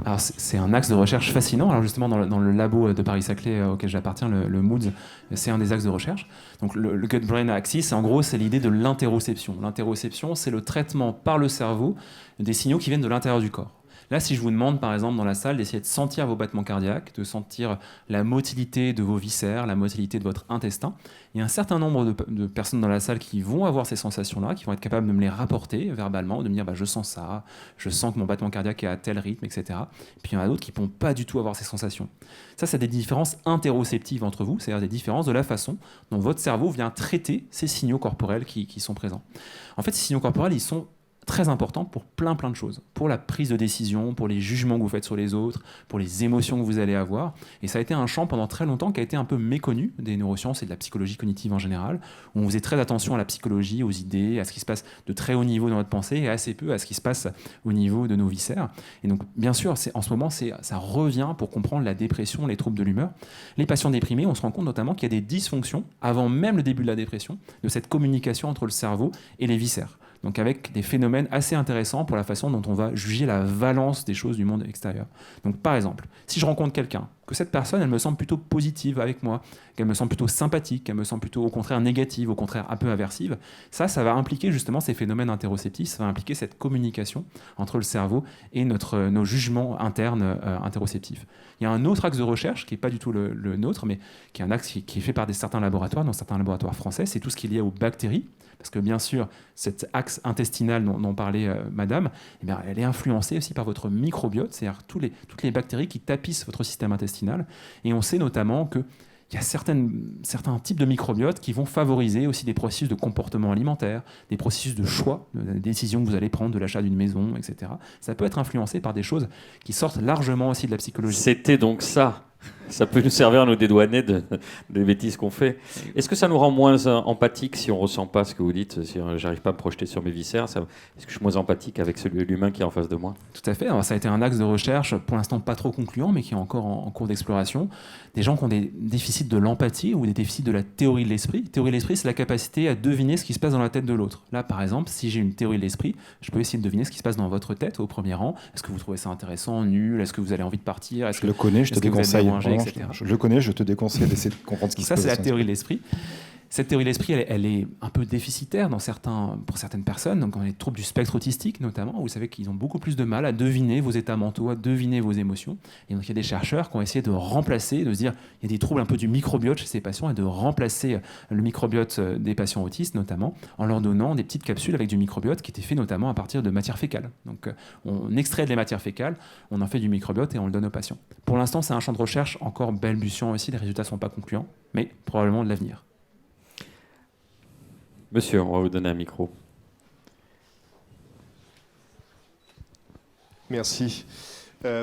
Alors c'est un axe de recherche fascinant. Alors justement dans le labo de Paris-Saclay auquel j'appartiens, le MOODS, c'est un des axes de recherche. Donc le gut-brain axis, en gros, c'est l'idée de l'interoception. L'interoception, c'est le traitement par le cerveau des signaux qui viennent de l'intérieur du corps. Là, si je vous demande, par exemple, dans la salle, d'essayer de sentir vos battements cardiaques, de sentir la motilité de vos viscères, la motilité de votre intestin, il y a un certain nombre de personnes dans la salle qui vont avoir ces sensations-là, qui vont être capables de me les rapporter verbalement, de me dire je sens ça, je sens que mon battement cardiaque est à tel rythme, etc. Et puis il y en a d'autres qui ne vont pas du tout avoir ces sensations. Ça, c'est des différences interoceptives entre vous, c'est-à-dire des différences de la façon dont votre cerveau vient traiter ces signaux corporels qui sont présents. En fait, ces signaux corporels, ils sont très important pour plein de choses, pour la prise de décision, pour les jugements que vous faites sur les autres, pour les émotions que vous allez avoir. Et ça a été un champ pendant très longtemps qui a été un peu méconnu des neurosciences et de la psychologie cognitive en général, où on faisait très attention à la psychologie, aux idées, à ce qui se passe de très haut niveau dans notre pensée et assez peu à ce qui se passe au niveau de nos viscères. Et donc, bien sûr, en ce moment, ça revient pour comprendre la dépression, les troubles de l'humeur. Les patients déprimés, on se rend compte notamment qu'il y a des dysfonctions, avant même le début de la dépression, de cette communication entre le cerveau et les viscères. Donc avec des phénomènes assez intéressants pour la façon dont on va juger la valence des choses du monde extérieur. Donc par exemple, si je rencontre quelqu'un, que cette personne, elle me semble plutôt positive avec moi, qu'elle me semble plutôt sympathique, qu'elle me semble plutôt au contraire négative, au contraire un peu aversive, ça va impliquer justement ces phénomènes interoceptifs, ça va impliquer cette communication entre le cerveau et nos jugements internes interoceptifs. Il y a un autre axe de recherche qui n'est pas du tout le nôtre, mais qui est un axe qui est fait par certains laboratoires, dans certains laboratoires français, c'est tout ce qui est lié aux bactéries. Parce que bien sûr, cet axe intestinal dont parlait madame, eh bien, elle est influencée aussi par votre microbiote, c'est-à-dire toutes les bactéries qui tapissent votre système intestinal. Et on sait notamment qu'il y a certains types de microbiotes qui vont favoriser aussi des processus de comportement alimentaire, des processus de choix, des décisions que vous allez prendre, de l'achat d'une maison, etc. Ça peut être influencé par des choses qui sortent largement aussi de la psychologie. C'était donc ça. Ça peut nous servir à nous dédouaner des bêtises qu'on fait. Est-ce que ça nous rend moins empathique si on ne ressent pas ce que vous dites, si j'arrive pas à me projeter sur mes viscères? Est-ce que je suis moins empathique avec l'humain qui est en face de moi? Tout à fait. Alors, ça a été un axe de recherche, pour l'instant pas trop concluant, mais qui est encore en cours d'exploration. Des gens qui ont des déficits de l'empathie ou des déficits de la théorie de l'esprit. Théorie de l'esprit, c'est la capacité à deviner ce qui se passe dans la tête de l'autre. Là, par exemple, si j'ai une théorie de l'esprit, je peux essayer de deviner ce qui se passe dans votre tête au premier rang. Est-ce que vous trouvez ça intéressant, nul? Est-ce que vous avez envie de partir? Je le connais, je te déconseille. Je le connais, je te déconseille d'essayer de comprendre ce qui se passe. Ça, c'est la théorie de l'esprit. Cette théorie de l'esprit, elle est un peu déficitaire pour certaines personnes, donc dans les troubles du spectre autistique notamment, où vous savez qu'ils ont beaucoup plus de mal à deviner vos états mentaux, à deviner vos émotions. Et donc il y a des chercheurs qui ont essayé de remplacer, de se dire, il y a des troubles un peu du microbiote chez ces patients, et de remplacer le microbiote des patients autistes notamment, en leur donnant des petites capsules avec du microbiote qui étaient fait notamment à partir de matières fécales. Donc on extrait les matières fécales, on en fait du microbiote et on le donne aux patients. Pour l'instant, c'est un champ de recherche encore balbutiant aussi, les résultats ne sont pas concluants, mais probablement de l'avenir. Monsieur, on va vous donner un micro. Merci.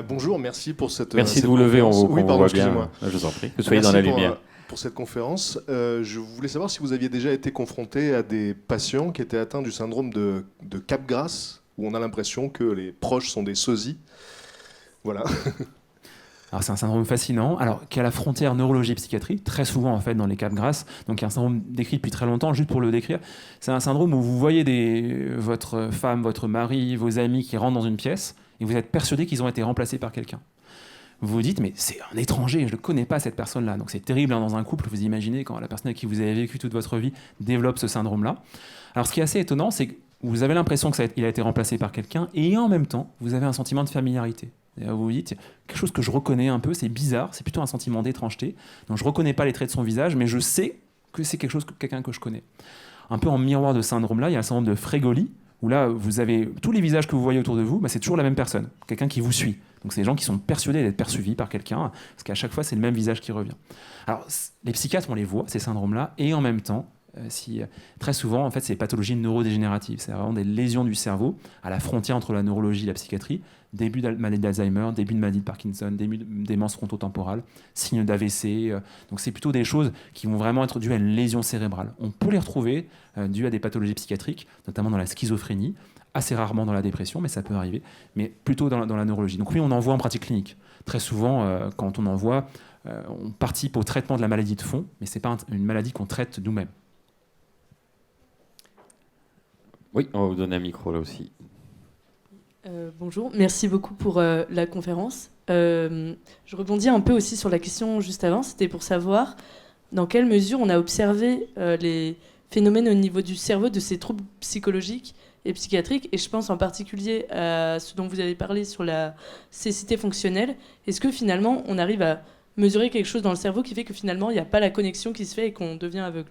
Bonjour, merci pour cette Merci de vous lever, on vous voit bien. Je vous en prie, que vous soyez dans la lumière. Pour cette conférence. Je voulais savoir si vous aviez déjà été confronté à des patients qui étaient atteints du syndrome de Capgras, où on a l'impression que les proches sont des sosies. Voilà. Alors c'est un syndrome fascinant, alors qui est à la frontière neurologie-psychiatrie, très souvent en fait dans les Capgras. Donc il y a un syndrome décrit depuis très longtemps, juste pour le décrire. C'est un syndrome où vous voyez votre femme, votre mari, vos amis qui rentrent dans une pièce et vous êtes persuadé qu'ils ont été remplacés par quelqu'un. Vous vous dites, mais c'est un étranger, je ne connais pas cette personne-là. Donc c'est terrible dans un couple, vous imaginez quand la personne avec qui vous avez vécu toute votre vie développe ce syndrome-là. Alors ce qui est assez étonnant, c'est que vous avez l'impression qu'il a été remplacé par quelqu'un et en même temps, vous avez un sentiment de familiarité. Vous vous dites, quelque chose que je reconnais un peu, c'est bizarre, c'est plutôt un sentiment d'étrangeté. Donc je ne reconnais pas les traits de son visage, mais je sais que c'est quelqu'un que je connais. Un peu en miroir de ce syndrome-là, il y a un syndrome de Fregoli, où là, vous avez tous les visages que vous voyez autour de vous, c'est toujours la même personne, quelqu'un qui vous suit. Donc c'est des gens qui sont persuadés d'être persuivis par quelqu'un, parce qu'à chaque fois, c'est le même visage qui revient. Alors, les psychiatres, on les voit, ces syndromes-là, et en même temps, très souvent, en fait, c'est des pathologies neurodégénératives. C'est vraiment des lésions du cerveau à la frontière entre la neurologie et la psychiatrie. Début de maladie d'Alzheimer, début de maladie de Parkinson, début de démence frontotemporale, signe d'AVC. Donc c'est plutôt des choses qui vont vraiment être dues à une lésion cérébrale. On peut les retrouver dues à des pathologies psychiatriques, notamment dans la schizophrénie, assez rarement dans la dépression, mais ça peut arriver, mais plutôt dans la neurologie. Donc oui, on en voit en pratique clinique. Très souvent, quand on en voit, on participe au traitement de la maladie de fond, mais ce n'est pas une maladie qu'on traite nous-mêmes. Oui, on va vous donner un micro là aussi. Bonjour, merci beaucoup pour la conférence. Je rebondis un peu aussi sur la question juste avant, c'était pour savoir dans quelle mesure on a observé les phénomènes au niveau du cerveau de ces troubles psychologiques et psychiatriques, et je pense en particulier à ce dont vous avez parlé sur la cécité fonctionnelle. Est-ce que finalement on arrive à mesurer quelque chose dans le cerveau qui fait que finalement il n'y a pas la connexion qui se fait et qu'on devient aveugle?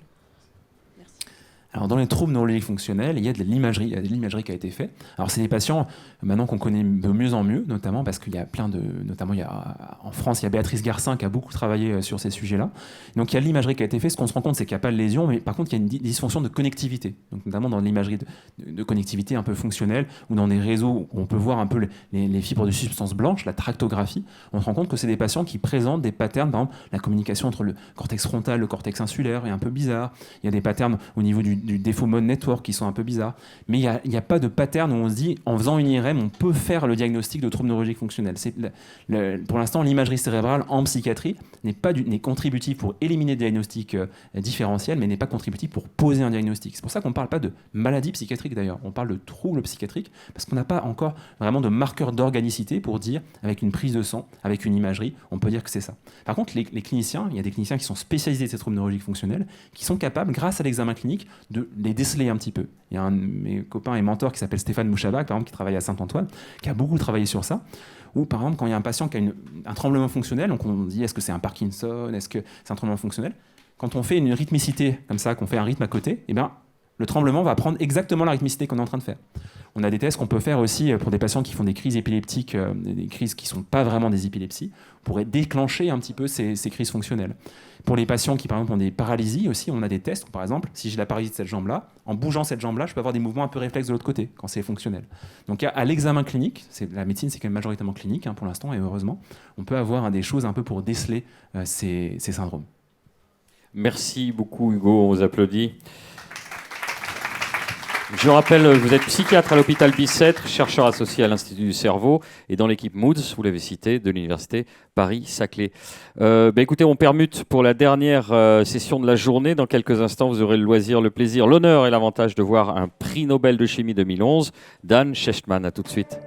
Alors, dans les troubles neurologiques fonctionnels, il y a de l'imagerie, qui a été faite. Alors, c'est des patients maintenant qu'on connaît de mieux en mieux, notamment parce qu'il y a notamment en France, il y a Béatrice Garcin qui a beaucoup travaillé sur ces sujets-là. Donc, il y a de l'imagerie qui a été faite. Ce qu'on se rend compte, c'est qu'il n'y a pas de lésion, mais par contre, il y a une dysfonction de connectivité. Donc, notamment dans l'imagerie de connectivité un peu fonctionnelle, ou dans des réseaux où on peut voir un peu les fibres de substance blanche, la tractographie. On se rend compte que c'est des patients qui présentent des patterns, par exemple, la communication entre le cortex frontal, le cortex insulaire est un peu bizarre. Il y a des patterns au niveau du défaut mode network qui sont un peu bizarres. Mais il n'y a pas de pattern où on se dit, en faisant une IRM, on peut faire le diagnostic de troubles neurologiques fonctionnels. Pour l'instant, l'imagerie cérébrale en psychiatrie n'est contributive pour éliminer des diagnostics différentiels, mais n'est pas contributive pour poser un diagnostic. C'est pour ça qu'on ne parle pas de maladie psychiatrique d'ailleurs, on parle de troubles psychiatriques, parce qu'on n'a pas encore vraiment de marqueur d'organicité pour dire, avec une prise de sang, avec une imagerie, on peut dire que c'est ça. Par contre, les cliniciens, il y a des cliniciens qui sont spécialisés de ces troubles neurologiques fonctionnels, qui sont capables, grâce à l'examen clinique, de les déceler un petit peu. Il y a un de mes copains et mentors qui s'appelle Stéphane Mouchabac, par exemple, qui travaille à Saint-Antoine, qui a beaucoup travaillé sur ça. Ou par exemple, quand il y a un patient qui a un tremblement fonctionnel, donc on dit est-ce que c'est un Parkinson, est-ce que c'est un tremblement fonctionnel? Quand on fait une rythmicité comme ça, qu'on fait un rythme à côté, eh bien, le tremblement va prendre exactement la rythmicité qu'on est en train de faire. On a des tests qu'on peut faire aussi pour des patients qui font des crises épileptiques, des crises qui ne sont pas vraiment des épilepsies, pour déclencher un petit peu ces crises fonctionnelles. Pour les patients qui, par exemple, ont des paralysies aussi, on a des tests. Par exemple, si j'ai la paralysie de cette jambe-là, en bougeant cette jambe-là, je peux avoir des mouvements un peu réflexes de l'autre côté, quand c'est fonctionnel. Donc à l'examen clinique, la médecine c'est quand même majoritairement clinique pour l'instant, et heureusement, on peut avoir des choses un peu pour déceler ces syndromes. Merci beaucoup Hugo, on vous applaudit. Je rappelle, vous êtes psychiatre à l'hôpital Bicêtre, chercheur associé à l'Institut du cerveau et dans l'équipe Moods, vous l'avez cité, de l'université Paris-Saclay. Écoutez, on permute pour la dernière session de la journée. Dans quelques instants, vous aurez le loisir, le plaisir, l'honneur et l'avantage de voir un prix Nobel de chimie 2011, Dan Shechtman. À tout de suite.